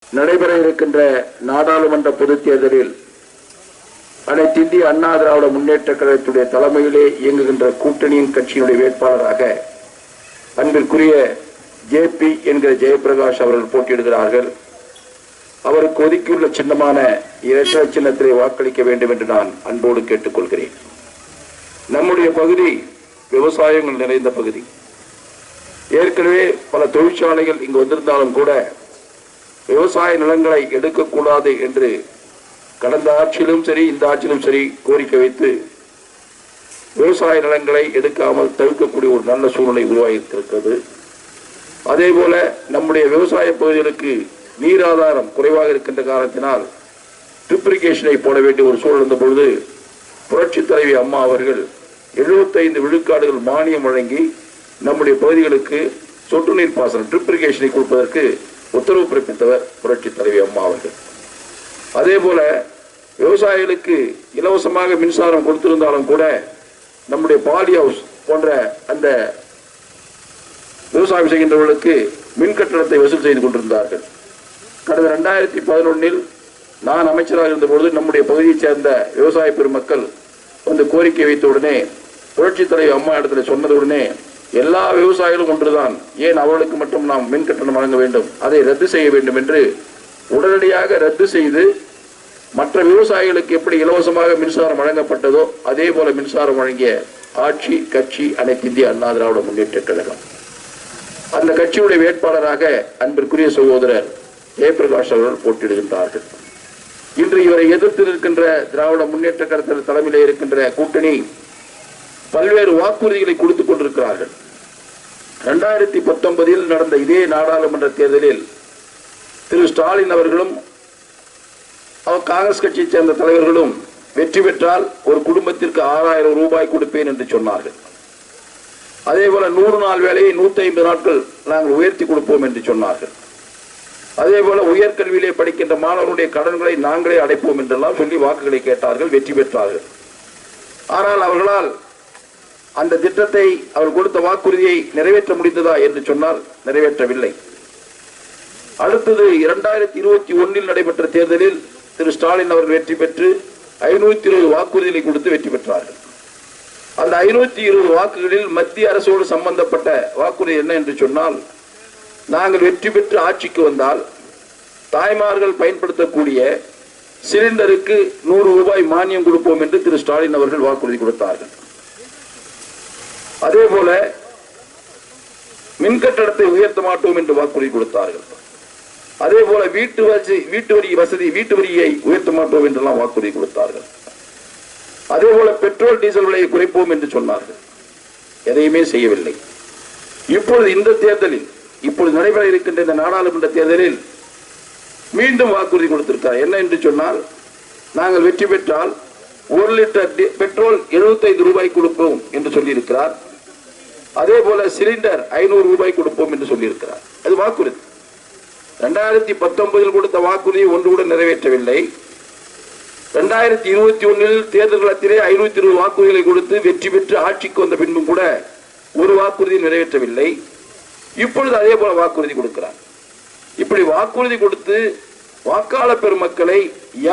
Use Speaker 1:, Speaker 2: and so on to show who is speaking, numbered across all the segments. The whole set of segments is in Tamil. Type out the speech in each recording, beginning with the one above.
Speaker 1: நடைபெற இருக்கின்ற நாடாளுமன்ற பொதுத் தேர்தலில் அனைத்து இந்திய அண்ணா திராவிட முன்னேற்ற கழகத்துடைய தலைமையிலே இயங்குகின்ற கூட்டணியின் கட்சியினுடைய வேட்பாளராக அன்பிற்குரிய ஜேபி என்கிற ஜெயபிரகாஷ் அவர்கள் போட்டியிடுகிறார்கள். அவருக்கு ஒதுக்கியுள்ள சின்னமான இரட்டை சின்னத்திலே வாக்களிக்க வேண்டும் என்று நான் அன்போடு கேட்டுக்கொள்கிறேன். நம்முடைய பகுதி விவசாயங்கள் நிறைந்த பகுதி. ஏற்கனவே பல தொழிற்சாலைகள் இங்கு வந்திருந்தாலும் கூட விவசாய நிலங்களை எடுக்கக்கூடாது என்று கடந்த ஆட்சியிலும் சரி இந்த ஆட்சியிலும் சரி கோரிக்கை வைத்து விவசாய நிலங்களை எடுக்காமல் தவிர்க்கக்கூடிய ஒரு நல்ல சூழ்நிலை உருவாகியிருக்கிறது. அதே போல நம்முடைய விவசாய பகுதிகளுக்கு நீர் ஆதாரம் குறைவாக இருக்கின்ற காரணத்தினால் ட்ரிப்ரிகேஷனை போட வேண்டிய ஒரு சூழல் இருந்த பொழுது புரட்சி தலைவி அம்மா அவர்கள் 75 விழுக்காடுகள் மானியம் வழங்கி நம்முடைய பகுதிகளுக்கு சொட்டு நீர் பாசனம் ட்ரிப்ரிகேஷனை கொடுப்பதற்கு உத்தரவு பிறப்பித்தவர் புரட்சி தலைவி அம்மா அவர்கள். அதே போல விவசாயிகளுக்கு இலவசமாக மின்சாரம் கொடுத்திருந்தாலும் கூட நம்முடைய பாலி ஹவுஸ் போன்ற அந்த விவசாயம் செய்கின்றவர்களுக்கு மின் கட்டணத்தை வசூல் செய்து கொண்டிருந்தார்கள். கடந்த 2011 நான் அமைச்சராக இருந்தபொழுது நம்முடைய பகுதியைச் சேர்ந்த விவசாய பெருமக்கள் வந்து கோரிக்கை வைத்த உடனே புரட்சி தலைவர் அம்மா இடத்துல சொன்னதுடனே எல்லா விவசாயிகளும் ஒன்றுதான், ஏன் அவர்களுக்கு மட்டும் நாம் மின் கட்டணம் வழங்க வேண்டும், அதை ரத்து செய்ய வேண்டும் என்று உடனடியாக ரத்து செய்து மற்ற விவசாயிகளுக்கு எப்படி இலவசமாக மின்சாரம் வழங்கப்பட்டதோ அதே போல மின்சாரம் வழங்கிய ஆட்சி கட்சி அனைத்து இந்திய அண்ணா திராவிட முன்னேற்ற கழகம். அந்த கட்சியுடைய வேட்பாளராக அன்பிற்குரிய சகோதரர் ஜெயபிரகாஷ் அவர்கள் போட்டியிடுகின்றார்கள். இன்று இவரை எதிர்த்து இருக்கின்ற திராவிட முன்னேற்ற கழகத்தின் தலைமையிலே இருக்கின்ற கூட்டணி பல்வேறு வாக்குறுதிகளை கொடுத்துக் கொண்டிருக்கிறார்கள். 2019 நடந்த இதே நாடாளுமன்ற தேர்தலில் திரு ஸ்டாலின் அவர்களும் காங்கிரஸ் கட்சியைச் சேர்ந்த தலைவர்களும் வெற்றி பெற்றால் ஒரு குடும்பத்திற்கு 6000 ரூபாய் கொடுப்பேன் என்று சொன்னார்கள். அதே போல 100 நாள் வேலையை 150 நாட்கள் நாங்கள் உயர்த்தி கொடுப்போம் என்று சொன்னார்கள். அதே போல உயர்கல்வியிலே படிக்கின்ற மாணவர்களுடைய கடன்களை நாங்களே அடைப்போம் என்றெல்லாம் சொல்லி வாக்குகளை கேட்டார்கள், வெற்றி பெற்றார்கள். ஆனால் அவர்களால் அந்த திட்டத்தை அவர் கொடுத்த வாக்குறுதியை நிறைவேற்ற முடிந்ததா என்று சொன்னால் நிறைவேற்றவில்லை. அடுத்தது 2021 நடைபெற்ற தேர்தலில் திரு ஸ்டாலின் அவர்கள் வெற்றி பெற்று 520 வாக்குறுதிகளை கொடுத்து வெற்றி பெற்றார்கள். அந்த 520 வாக்குகளில் மத்திய அரசோடு சம்பந்தப்பட்ட வாக்குறுதி என்ன என்று சொன்னால், நாங்கள் வெற்றி பெற்று ஆட்சிக்கு வந்தால் தாய்மார்கள் பயன்படுத்தக்கூடிய சிலிண்டருக்கு 100 ரூபாய் மானியம் கொடுப்போம் என்று திரு ஸ்டாலின் அவர்கள் வாக்குறுதி கொடுத்தார்கள். அதே போல மின் கட்டணத்தை உயர்த்த மாட்டோம் என்று வாக்குறுதி கொடுத்தார்கள். அதே போல வீட்டு வரியை உயர்த்த மாட்டோம் என்றெல்லாம் வாக்குறுதி கொடுத்தார்கள். அதே போல பெட்ரோல் டீசல் விலையை குறைப்போம் என்று சொன்னார்கள். எதையுமே செய்யவில்லை. இப்பொழுது இந்த தேர்தலில் இப்பொழுது நடைபெற இருக்கின்ற இந்த நாடாளுமன்ற தேர்தலில் மீண்டும் வாக்குறுதி கொடுத்திருக்கிறார். என்ன என்று சொன்னால், நாங்கள் வெற்றி பெற்றால் 1 லிட்டர் பெட்ரோல் 75 ரூபாய் கொடுப்போம் என்று சொல்லியிருக்கிறார். அதே போல சிலிண்டர் 500 ரூபாய் கொடுப்போம் என்று சொல்லியிருக்கிறார். அது வாக்குறுதி. 2019 கொடுத்த வாக்குறுதியை ஒன்று கூட நிறைவேற்றவில்லை. 2021 தேர்தல் களத்திலே 520 வாக்குறுதிகளை கொடுத்து வெற்றி பெற்று ஆட்சிக்கு வந்த பின்பும் கூட ஒரு வாக்குறுதி நிறைவேற்றவில்லை. இப்பொழுது அதே போல வாக்குறுதி கொடுக்கிறார். இப்படி வாக்குறுதி கொடுத்து வாக்காளர் பெருமக்களை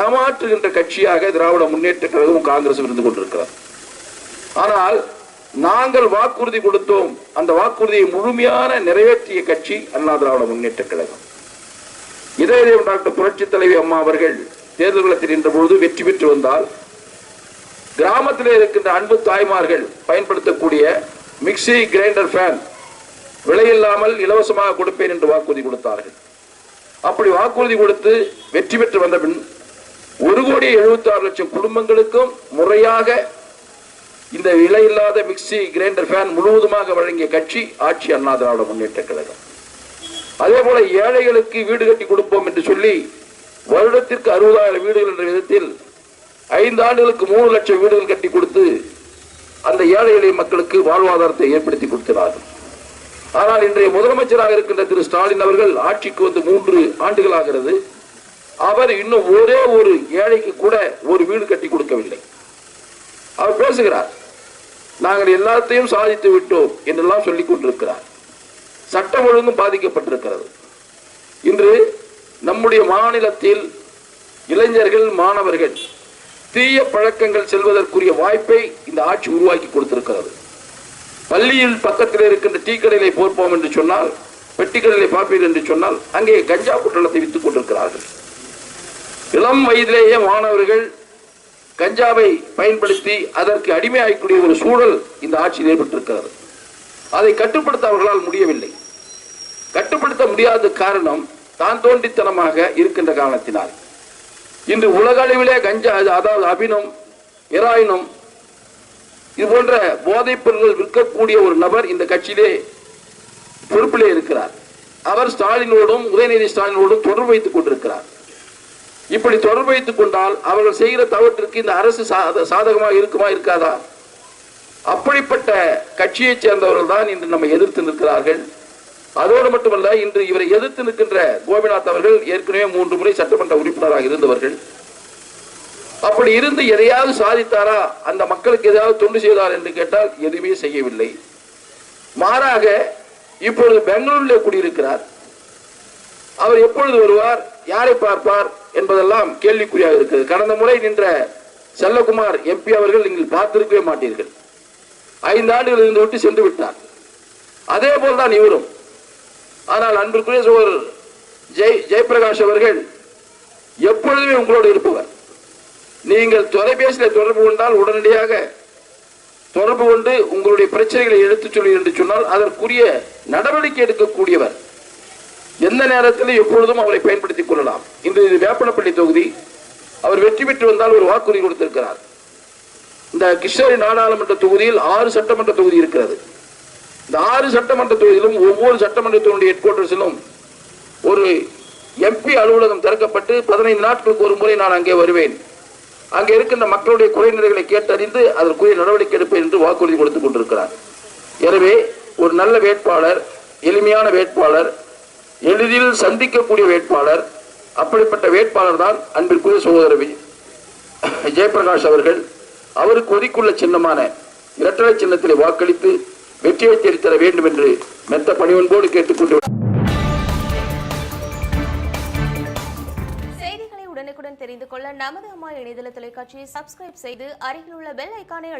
Speaker 1: ஏமாற்றுகின்ற கட்சியாக திராவிட முன்னேற்ற கழகம் காங்கிரஸ் இருந்து கொண்டிருக்கிறார். ஆனால் நாங்கள் வாக்குறுதி கொடுத்தோம், அந்த வாக்குறுதியை முழுமையான நிறைவேற்றிய கட்சி அண்ணா திராவிட முன்னேற்ற கழகம். இதே டாக்டர் புரட்சி தலைவி அம்மா அவர்கள் தேர்தல் களத்தில் நின்ற பொழுது வெற்றி பெற்று வந்தால் கிராமத்திலே இருக்கின்ற அன்பு தாய்மார்கள் பயன்படுத்தக்கூடிய மிக்சி கிரைண்டர் ஃபேன் விலையில்லாமல் இலவசமாக கொடுப்பேன் என்று வாக்குறுதி கொடுத்தார்கள். அப்படி வாக்குறுதி கொடுத்து வெற்றி பெற்று வந்த பின் 1,76,00,000 குடும்பங்களுக்கும் முறையாக இந்த விலையில்லாத மிக்சி கிரைண்டர் ஃபேன் முழுவதுமாக வழங்கிய கட்சி ஆட்சி அண்ணா திராவிட முன்னேற்ற கழகம். அதே போல ஏழைகளுக்கு வீடு கட்டி கொடுப்போம் என்று சொல்லி வருடத்திற்கு 60,000 வீடுகள் என்ற விதத்தில் 5 ஆண்டுகளுக்கு 3 லட்சம் வீடுகள் கட்டி கொடுத்து அந்த ஏழை எளிய மக்களுக்கு வாழ்வாதாரத்தை ஏற்படுத்தி கொடுக்கிறார்கள். ஆனால் இன்றைய முதலமைச்சராக இருக்கின்ற திரு ஸ்டாலின் அவர்கள் ஆட்சிக்கு வந்து 3 ஆண்டுகள் ஆகிறது. அவர் இன்னும் ஒரே ஒரு ஏழைக்கு கூட ஒரு வீடு கட்டி கொடுக்கவில்லை. அவர் பேசுகிறார், நாங்கள் எல்லாத்தையும் சாதித்து விட்டோம் என்றெல்லாம் சொல்லிக் கொண்டிருக்கிறார். சட்டம் ஒழுங்கும் பாதிக்கப்பட்டிருக்கிறது. இன்று நம்முடைய மாநிலத்தில் இளைஞர்கள், மாணவர்கள் தீய பழக்கங்கள் செல்வதற்குரிய வாய்ப்பை இந்த ஆட்சி உருவாக்கி கொடுத்திருக்கிறது. பள்ளியில் பக்கத்தில் இருக்கின்ற டீ கடைகளை போர்ப்போம் என்று சொன்னால், பெட்டிக்கடைகளை பார்ப்பீர்கள் என்று சொன்னால், அங்கே கஞ்சா குற்றத்தை வித்துக் கொண்டிருக்கிறார்கள். இளம் வயதிலேயே மாணவர்கள் கஞ்சாவை பயன்படுத்தி அதற்கு அடிமையாகக்கூடிய ஒரு சூழல் இந்த ஆட்சியில் ஏற்பட்டிருக்கிறது. அதை கட்டுப்படுத்த அவர்களால் முடியவில்லை. கட்டுப்படுத்த முடியாத காரணம் தான் தோன்றித்தனமாக இருக்கின்ற காரணத்தினால் இன்று உலக அளவிலே கஞ்சா, அதாவது அபினம், ஹெராயினும் இது போன்ற போதைப் பொருட்கள் விற்கக்கூடிய ஒரு நபர் இந்த கட்சியிலே பொறுப்பிலே இருக்கிறார். அவர் ஸ்டாலினோடும், உதயநிதி ஸ்டாலினோடும் தொடர்பு வைத்துக் கொண்டிருக்கிறார். இப்படி தொடர்பு வைத்துக் கொண்டால் அவர்கள் செய்கிற தவற்றிற்கு இந்த அரசு சாதகமாக இருக்குமா, இருக்காதா? அப்படிப்பட்ட கட்சியைச் சேர்ந்தவர்கள் தான் இன்று நம்மை எதிர்த்து நிற்கிறார்கள். அதோடு மட்டுமல்ல, இன்று இவரை எதிர்த்து நிற்கின்ற கோபிநாத் அவர்கள் ஏற்கனவே 3 முறை சட்டமன்ற உறுப்பினராக இருந்தவர்கள். அப்படி இருந்து எதையாவது சாதித்தாரா, அந்த மக்களுக்கு ஏதாவது தொண்டு செய்தார் என்று கேட்டால் எதுவுமே செய்யவில்லை. மாறாக இப்பொழுது பெங்களூரில் குடியிருக்கிறார். அவர் எப்பொழுது வருவார், யாரை பார்ப்பார் என்பதெல்லாம் கேள்விக்குறியாக இருக்கிறது. கடந்த முறை நின்ற செல்லகுமார் எம்பி அவர்கள் நீங்கள் பார்த்திருக்கவே மாட்டீர்கள். 5 ஆண்டுகள் இருந்து விட்டு சென்று விட்டார். அதே போல்தான் இவரும். ஆனால் அன்பிற்குரிய சகோதரர் ஜெயபிரகாஷ் அவர்கள் எப்பொழுதுமே உங்களோடு இருப்பவர். நீங்கள் தொலைபேசியில் தொடர்பு கொண்டால் உடனடியாக தொடர்பு கொண்டு உங்களுடைய பிரச்சனைகளை எடுத்துச் சொல்லி என்று சொன்னால் அதற்குரிய நடவடிக்கை எடுக்கக்கூடியவர். எந்த நேரத்திலும் எப்பொழுதும் அவரை பயன்படுத்திக் கொள்ளலாம். இன்று இது வேப்பனப்பள்ளி தொகுதி. அவர் வெற்றி பெற்று வந்தால் ஒரு வாக்குறுதி கொடுத்திருக்கிறார். இந்த கிருஷ்ணகிரி நாடாளுமன்ற தொகுதியில் 6 சட்டமன்ற தொகுதி இருக்கிறது. இந்த 6 சட்டமன்ற தொகுதியிலும் ஒவ்வொரு சட்டமன்றத்தினுடைய ஹெட் குவார்டர்ஸிலும் ஒரு எம்பி அலுவலகம் திறக்கப்பட்டு 15 நாட்களுக்கு ஒரு முறை நான் அங்கே வருவேன். அங்கே இருக்கின்ற மக்களுடைய குறைநிறைகளை கேட்டறிந்து அதற்குரிய நடவடிக்கை எடுப்பேன் என்று வாக்குறுதி கொடுத்துக் கொண்டிருக்கிறார். எனவே ஒரு நல்ல வேட்பாளர், எளிமையான வேட்பாளர், எளிதில் சந்திக்கக்கூடிய வேட்பாளர், அப்படிப்பட்ட வேட்பாளர் தான் அன்பிற்குரிய சகோதரர் ஜெயபிரகாஷ் அவர்கள். அவருக்கு ஒதுக்குள்ள சின்னமான இரட்டை சின்னத்திலே வாக்களித்து வெற்றியை தேடித்தர வேண்டும் என்று மெத்த பணிவன்போடு கேட்டுக்கொண்டு
Speaker 2: செய்திகளை உடனுக்குடன் தெரிந்து கொள்ள நமது அம்மா இணையதள தொலைக்காட்சியை சப்ஸ்கிரைப் செய்து அருகில் உள்ள பெல் ஐகானை